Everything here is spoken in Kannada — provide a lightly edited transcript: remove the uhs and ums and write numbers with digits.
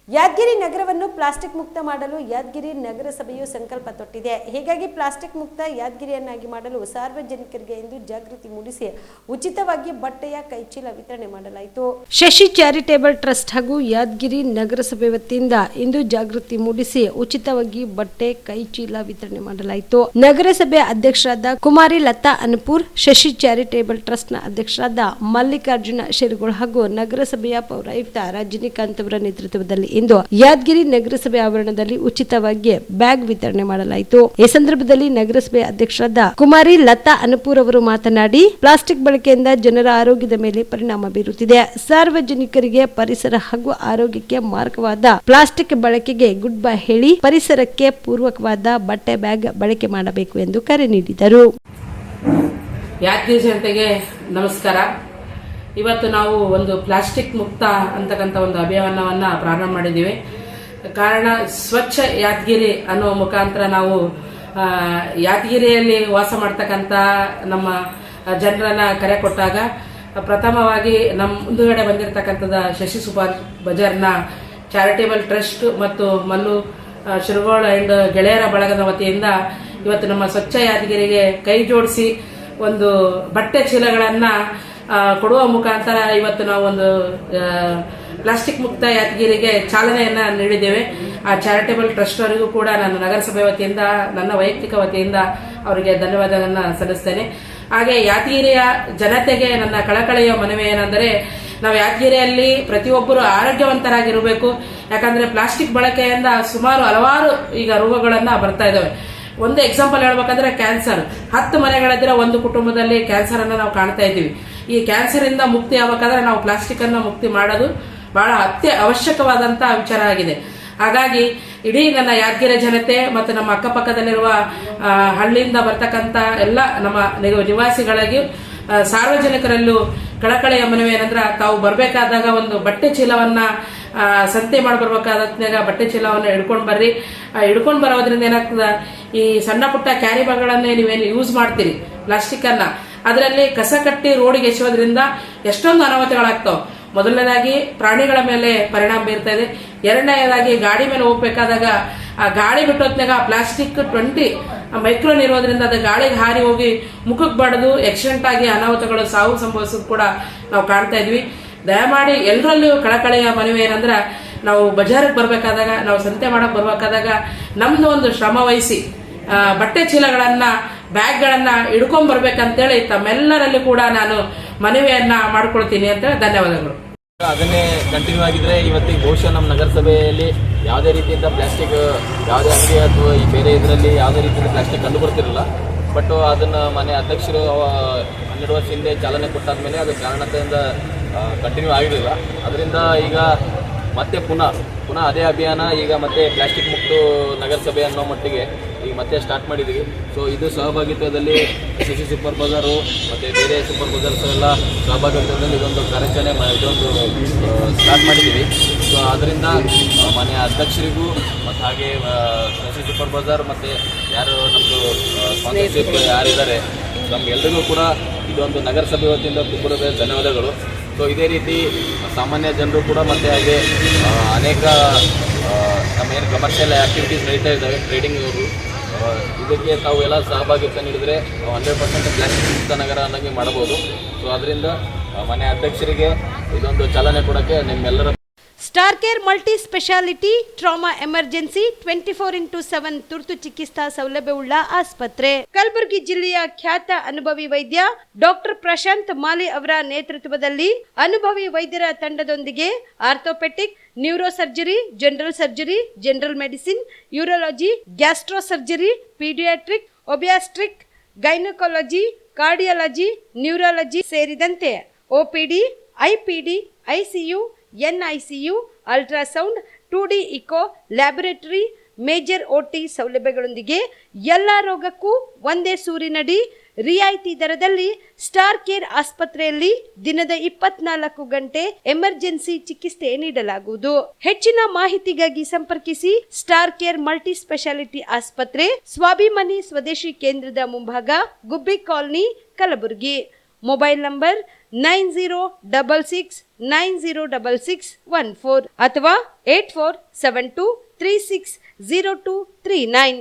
ಯಾದಗಿರಿ ನಗರವನ್ನು ಪ್ಲಾಸ್ಟಿಕ್ ಮುಕ್ತ ಮಾಡಲು ಯಾದಗಿರಿ ನಗರಸಭೆಯು ಸಂಕಲ್ಪ ತೊಟ್ಟಿದೆ. ಹೀಗಾಗಿ ಪ್ಲಾಸ್ಟಿಕ್ ಮುಕ್ತ ಯಾದಗಿರಿಯನ್ನಾಗಿ ಮಾಡಲು ಸಾರ್ವಜನಿಕರಿಗೆ ಇಂದು ಜಾಗೃತಿ ಮೂಡಿಸಿ ಉಚಿತವಾಗಿ ಬಟ್ಟೆಯ ಕೈಚೀಲ ವಿತರಣೆ ಮಾಡಲಾಯಿತು. ಶಶಿ ಚಾರಿಟೇಬಲ್ ಟ್ರಸ್ಟ್ ಹಾಗೂ ಯಾದಗಿರಿ ನಗರಸಭೆ ವತಿಯಿಂದ ಇಂದು ಜಾಗೃತಿ ಮೂಡಿಸಿ ಉಚಿತವಾಗಿ ಬಟ್ಟೆ ಕೈಚೀಲ ವಿತರಣೆ ಮಾಡಲಾಯಿತು. ನಗರಸಭೆ ಅಧ್ಯಕ್ಷರಾದ ಕುಮಾರಿ ಲತಾ ಅನ್ಪುರ್, ಶಶಿ ಚಾರಿಟೇಬಲ್ ಟ್ರಸ್ಟ್ನ ಅಧ್ಯಕ್ಷರಾದ ಮಲ್ಲಿಕಾರ್ಜುನ ಶೇರುಗೋಳ್ ಹಾಗೂ ನಗರಸಭೆಯ ಪೌರಾಯುಕ್ತ ರಜನಿಕಾಂತ್ ಅವರ ನೇತೃತ್ವದಲ್ಲಿ ಇಂದು ಯಾದಗಿರಿ ನಗರಸಭೆ ಆವರಣದಲ್ಲಿ ಉಚಿತವಾಗಿ ಬ್ಯಾಗ್ ವಿತರಣೆ ಮಾಡಲಾಯಿತು. ಈ ಸಂದರ್ಭದಲ್ಲಿ ನಗರಸಭೆ ಅಧ್ಯಕ್ಷರಾದ ಕುಮಾರಿ ಲತಾ ಅನುಪೂರ್ ಅವರು ಮಾತನಾಡಿ, ಪ್ಲಾಸ್ಟಿಕ್ ಬಳಕೆಯಿಂದ ಜನರ ಆರೋಗ್ಯದ ಮೇಲೆ ಪರಿಣಾಮ ಬೀರುತ್ತಿದೆ. ಸಾರ್ವಜನಿಕರಿಗೆ ಪರಿಸರ ಹಾಗೂ ಆರೋಗ್ಯಕ್ಕೆ ಮಾರಕವಾದ ಪ್ಲಾಸ್ಟಿಕ್ ಬಳಕೆಗೆ ಗುಡ್ ಬೈ ಹೇಳಿ ಪರಿಸರಕ್ಕೆ ಪೂರ್ವಕವಾದ ಬಟ್ಟೆ ಬ್ಯಾಗ್ ಬಳಕೆ ಮಾಡಬೇಕು ಎಂದು ಕರೆ ನೀಡಿದರು. ಯಾದಗಿರಿ ಜನತೆಗೆ ನಮಸ್ಕಾರ. ಇವತ್ತು ನಾವು ಒಂದು ಪ್ಲಾಸ್ಟಿಕ್ ಮುಕ್ತ ಅಂತಕ್ಕಂಥ ಒಂದು ಅಭಿಯಾನವನ್ನ ಪ್ರಾರಂಭ ಮಾಡಿದ್ದೀವಿ. ಕಾರಣ ಸ್ವಚ್ಛ ಯಾದಗಿರಿ ಅನ್ನೋ ಮುಖಾಂತರ ನಾವು ಯಾದಗಿರಿಯಲ್ಲಿ ವಾಸ ಮಾಡ್ತಕ್ಕಂಥ ನಮ್ಮ ಜನರನ್ನ ಕರೆ ಕೊಟ್ಟಾಗ ಪ್ರಥಮವಾಗಿ ನಮ್ಮ ಮುಂದುಗಡೆ ಬಂದಿರತಕ್ಕಂಥದ್ದು ಶಶಿ ಸೂಪರ್ ಬಜಾರ್ನ ಚಾರಿಟೇಬಲ್ ಟ್ರಸ್ಟ್ ಮತ್ತು ಮಲ್ಲು ಶಿರಗೋಳ್ ಅಂಡ್ ಗೆಳೆಯರ ಬಳಗದ ವತಿಯಿಂದ ಇವತ್ತು ನಮ್ಮ ಸ್ವಚ್ಛ ಯಾದಗಿರಿಗೆ ಕೈ ಜೋಡಿಸಿ ಒಂದು ಬಟ್ಟೆ ಚೀಲಗಳನ್ನ ಕೊಡುವ ಮುಖಾಂತರ ಇವತ್ತು ನಾವು ಒಂದು ಪ್ಲಾಸ್ಟಿಕ್ ಮುಕ್ತ ಯಾದಗಿರಿಗೆ ಚಾಲನೆಯನ್ನ ನೀಡಿದ್ದೇವೆ. ಆ ಚಾರಿಟೇಬಲ್ ಟ್ರಸ್ಟ್ ಅವರಿಗೂ ಕೂಡ ನಾನು ನಗರಸಭೆ ವತಿಯಿಂದ, ನನ್ನ ವೈಯಕ್ತಿಕ ವತಿಯಿಂದ ಅವರಿಗೆ ಧನ್ಯವಾದಗಳನ್ನ ಸಲ್ಲಿಸ್ತೇನೆ. ಹಾಗೆ ಯಾದಗಿರಿಯ ಜನತೆಗೆ ನನ್ನ ಕಳಕಳಿಯ ಮನವಿ ಏನೆಂದರೆ, ನಾವು ಯಾದಗಿರಿಯಲ್ಲಿ ಪ್ರತಿಯೊಬ್ಬರು ಆರೋಗ್ಯವಂತರಾಗಿರಬೇಕು. ಯಾಕಂದ್ರೆ ಪ್ಲಾಸ್ಟಿಕ್ ಬಳಕೆಯಿಂದ ಸುಮಾರು ಹಲವಾರು ಈಗ ರೋಗಗಳನ್ನ ಬರ್ತಾ ಇದಾವೆ. ಒಂದು ಎಕ್ಸಾಂಪಲ್ ಹೇಳ್ಬೇಕಂದ್ರೆ ಕ್ಯಾನ್ಸರ್. 10 ಮನೆಗಳಿದ್ರೆ ಒಂದು ಕುಟುಂಬದಲ್ಲಿ ಕ್ಯಾನ್ಸರ್ ಅನ್ನ ನಾವು ಕಾಣ್ತಾ ಇದ್ದೀವಿ. ಈ ಕ್ಯಾನ್ಸರ್ ಇಂದ ಮುಕ್ತಿ ಆಗ್ಬೇಕಾದ್ರೆ ನಾವು ಪ್ಲಾಸ್ಟಿಕ್ ಅನ್ನ ಮುಕ್ತಿ ಮಾಡೋದು ಬಹಳ ಅವಶ್ಯಕವಾದಂತ ವಿಚಾರ ಆಗಿದೆ. ಹಾಗಾಗಿ ಇಡೀ ನನ್ನ ಯಾದಗಿರಿ ಜನತೆ ಮತ್ತು ನಮ್ಮ ಅಕ್ಕಪಕ್ಕದಲ್ಲಿರುವ ಹಳ್ಳಿಯಿಂದ ಬರ್ತಕ್ಕಂಥ ಎಲ್ಲ ನಮ್ಮ ನಿವಾಸಿಗಳಿಗೆ, ಸಾರ್ವಜನಿಕರಲ್ಲೂ ಕಳಕಳಿಯ ಮನವಿ ಏನಂದ್ರೆ, ತಾವು ಬರಬೇಕಾದಾಗ ಒಂದು ಬಟ್ಟೆ ಚೀಲವನ್ನ ಸಂತೆ ಮಾಡಿ ಬರ್ಬೇಕಾದಾಗ ಬಟ್ಟೆ ಚೀಲವನ್ನು ಹಿಡ್ಕೊಂಡು ಬರ್ರಿ. ಹಿಡ್ಕೊಂಡು ಬರೋದ್ರಿಂದ ಏನಾಗ್ತದ, ಈ ಸಣ್ಣ ಪುಟ್ಟ ಕ್ಯಾರಿ ಬ್ಯಾಗ್ಗಳನ್ನೇ ನೀವೇನು ಯೂಸ್ ಮಾಡ್ತೀರಿ ಪ್ಲಾಸ್ಟಿಕ್ ಅನ್ನ, ಅದರಲ್ಲಿ ಕಸ ಕಟ್ಟಿ ರೋಡಿಗೆ ಎಸೆಯೋದ್ರಿಂದ ಎಷ್ಟೊಂದು ಅನಾಹುತಗಳಾಗ್ತಾವ. ಮೊದಲನೇದಾಗಿ ಪ್ರಾಣಿಗಳ ಮೇಲೆ ಪರಿಣಾಮ ಬೀರ್ತಾ ಇದೆ. ಎರಡನೇದಾಗಿ ಗಾಡಿ ಮೇಲೆ ಹೋಗ್ಬೇಕಾದಾಗ ಆ ಗಾಳಿ ಬಿಟ್ಟೋತ್ನಾಗ ಪ್ಲಾಸ್ಟಿಕ್ 20 ಮೈಕ್ರೋನ್ ಇರೋದ್ರಿಂದ ಅದು ಗಾಳಿಗೆ ಹಾರಿ ಹೋಗಿ ಮುಖಕ್ಕೆ ಬಡದು ಆಕ್ಸಿಡೆಂಟ್ ಆಗಿ ಅನಾಹುತಗಳು, ಸಾವು ಸಂಭವಿಸೋದು ಕೂಡ ನಾವು ಕಾಣ್ತಾ ಇದ್ವಿ. ದಯಮಾಡಿ ಎಲ್ಲರಲ್ಲೂ ಕಳಕಳಿಯ ಮನವಿ ಏನಂದ್ರ, ನಾವು ಬಜಾರಿಗೆ ಬರ್ಬೇಕಾದಾಗ, ನಾವು ಸಂತೆ ಮಾಡಕ್ ಬರ್ಬೇಕಾದಾಗ ನಮ್ದು ಒಂದು ಶ್ರಮ ವಹಿಸಿ ಬಟ್ಟೆ ಚೀಲಗಳನ್ನ, ಬ್ಯಾಗ್ಗಳನ್ನ ಹಿಡ್ಕೊಂಡ್ ಬರ್ಬೇಕಂತೇಳಿ ತಮ್ಮೆಲ್ಲರಲ್ಲಿ ಕೂಡ ನಾನು ಮನವಿಯನ್ನ ಮಾಡ್ಕೊಳ್ತೀನಿ ಅಂತ. ಧನ್ಯವಾದಗಳು. ಅದನ್ನೇ ಕಂಟಿನ್ಯೂ ಆಗಿದ್ರೆ ಇವತ್ತಿಗೆ ಬಹುಶಃ ನಮ್ಮ ನಗರಸಭೆಯಲ್ಲಿ ಯಾವುದೇ ರೀತಿಯಿಂದ ಪ್ಲಾಸ್ಟಿಕ್, ಯಾವುದೇ ಅಂಗಡಿ ಅಥವಾ ಈ ಬೇರೆ ಇದರಲ್ಲಿ ಯಾವುದೇ ರೀತಿಯಿಂದ ಪ್ಲಾಸ್ಟಿಕ್ ಕಂಡು ಬರ್ತಿರಲಿಲ್ಲ. ಬಟ್ ಅದನ್ನು ಮನೆ ಅಧ್ಯಕ್ಷರು 12 ವರ್ಷ ಹಿಂದೆ ಚಾಲನೆ ಕೊಟ್ಟಾದ್ಮೇಲೆ ಅದು ಕಾರಣತೆಯಿಂದ ಕಂಟಿನ್ಯೂ ಆಗಿರಲಿಲ್ಲ. ಅದರಿಂದ ಈಗ ಮತ್ತೆ ಪುನಃ ಅದೇ ಅಭಿಯಾನ ಈಗ ಮತ್ತೆ ಪ್ಲಾಸ್ಟಿಕ್ ಮುಕ್ತ ನಗರಸಭೆ ಅನ್ನೋ ಮಟ್ಟಿಗೆ ಈಗ ಮತ್ತೆ ಸ್ಟಾರ್ಟ್ ಮಾಡಿದ್ದೀವಿ. ಸೊ ಇದು ಸಹಭಾಗಿತ್ವದಲ್ಲಿ ಶಶಿ ಸೂಪರ್ ಬಜಾರು ಮತ್ತು ಬೇರೆ ಸೂಪರ್ ಬಜಾರ್ಸ್ ಎಲ್ಲ ಸಹಭಾಗಿತ್ವದಲ್ಲಿ ಇದೊಂದು ಕಾರ್ಯಾಚರಣೆ ಇದೊಂದು ಸ್ಟಾರ್ಟ್ ಮಾಡಿದ್ದೀವಿ. ಸೊ ಅದರಿಂದ ಮನೆಯ ಅಧ್ಯಕ್ಷರಿಗೂ ಮತ್ತು ಹಾಗೆ ಶಶಿ ಸೂಪರ್ ಬಜಾರ್ ಮತ್ತು ಯಾರು ನಮ್ಮದು ಸ್ಪಾನ್ಸರ್ಶಿಪ್ ಯಾರಿದ್ದಾರೆ ನಮಗೆಲ್ಲರಿಗೂ ಕೂಡ ಇದೊಂದು ನಗರಸಭೆ ವತಿಯಿಂದ ತುಂಬ ಧನ್ಯವಾದಗಳು. ಸೊ ಇದೇ ರೀತಿ ಸಾಮಾನ್ಯ ಜನರು ಕೂಡ ಮತ್ತು ಹಾಗೆ ಅನೇಕ ನಮ್ಮ ಏನು ಕಮರ್ಷಿಯಲ್ ಆ್ಯಕ್ಟಿವಿಟೀಸ್ ನಡೀತಾ ಇದ್ದಾವೆ, ಟ್ರೇಡಿಂಗ್ ಅವರು, ಇದಕ್ಕೆ ತಾವು ಎಲ್ಲ ಸಹಭಾಗಿತ್ವ ನೀಡಿದರೆ 100% ಪ್ಲಾಸ್ಟಿಕ್ ಮುಕ್ತ ನಗರ ಅನ್ನಂಗೆ ಮಾಡಬಹುದು. ಸೊ ಅದರಿಂದ ಮನೆ ಅಧ್ಯಕ್ಷರಿಗೆ ಇದೊಂದು ಚಾಲನೆ ಕೊಡೋಕ್ಕೆ ನಿಮ್ಮೆಲ್ಲರ star care multi speciality trauma emergency 24x7 ತುರ್ತು ಚಿಕಿತ್ಸಾ ಸೌಲಭ್ಯವುಳ್ಳ ಆಸ್ಪತ್ರೆ. ಕಲಬುರಗಿ ಜಿಲ್ಲೆಯ ಖ್ಯಾತ ಅನುಭವಿ ವೈದ್ಯ ಡಾಕ್ಟರ್ ಪ್ರಶಾಂತ್ ಮಾಲಿ ಅವರ ನೇತೃತ್ವದಲ್ಲಿ ಅನುಭವಿ ವೈದ್ಯರ ತಂಡದೊಂದಿಗೆ orthopaedic, neuro surgery, general surgery, general medicine, urology, gastro surgery, paediatric, obstetric, gynaecology, cardiology, neurology ಸೇರಿದಂತೆ OPD, IPD, ICU, NICU, ultrasound, 2D echo, laboratory, major OT ಸೌಲಭ್ಯಗಳೊಂದಿಗೆ ಎಲ್ಲ ರೋಗಕ್ಕೂ ಒಂದೇ ಸೂರಿನಡಿ ರಿಯಾಯಿತಿ ದರದಲ್ಲಿ ಸ್ಟಾರ್ ಕೇರ್ ಆಸ್ಪತ್ರೆಯಲ್ಲಿ ದಿನದ 24 ಗಂಟೆ ಎಮರ್ಜೆನ್ಸಿ ಚಿಕಿತ್ಸೆ ನೀಡಲಾಗುವುದು. ಹೆಚ್ಚಿನ ಮಾಹಿತಿಗಾಗಿ ಸಂಪರ್ಕಿಸಿ ಸ್ಟಾರ್ ಕೇರ್ ಮಲ್ಟಿ ಸ್ಪೆಷಾಲಿಟಿ ಆಸ್ಪತ್ರೆ, ಸ್ವಾಭಿಮಾನಿ ಸ್ವದೇಶಿ ಕೇಂದ್ರದ ಮುಂಭಾಗ, ಗುಬ್ಬಿ ಕಾಲನಿ, ಕಲಬುರಗಿ. ಮೊಬೈಲ್ ನಂಬರ್ 9066906614 ಅಥವಾ 8472360239.